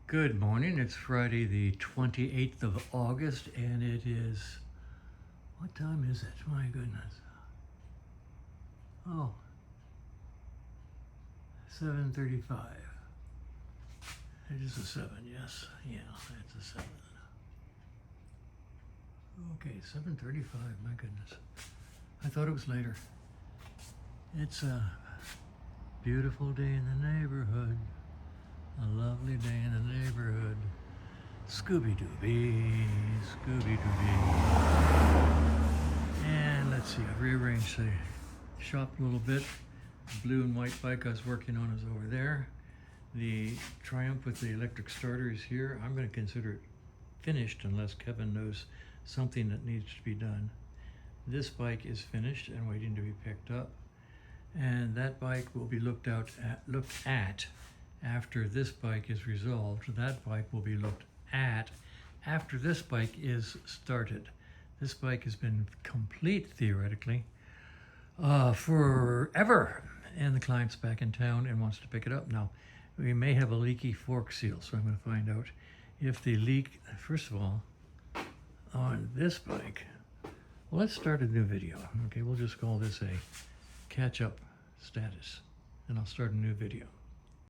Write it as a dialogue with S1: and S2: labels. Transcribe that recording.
S1: Good morning. It's Friday the 28th of August and it is, what time is it? My goodness. Oh, 7:35. It is a 7, yes. Yeah, it's a 7. Okay, 7:35, my goodness. I thought it was later. It's a beautiful day in the neighborhood. A lovely day in the neighborhood. Scooby-Dooby, Scooby-Dooby. And let's see, I've rearranged the shop a little bit. The blue and white bike I was working on is over there. The Triumph with the electric starter is here. I'm going to consider it finished unless Kevin knows something that needs to be done. This bike is finished and waiting to be picked up. And that bike will be looked at after this bike is resolved. That bike will be looked at after this bike is started. This bike has been complete theoretically forever, and the client's back in town and wants to pick it up. Now, we may have a leaky fork seal, so I'm going to find out if the leak, first of all, on this bike. Well, let's start a new video. Okay, we'll just call this a catch-up status, and I'll start a new video.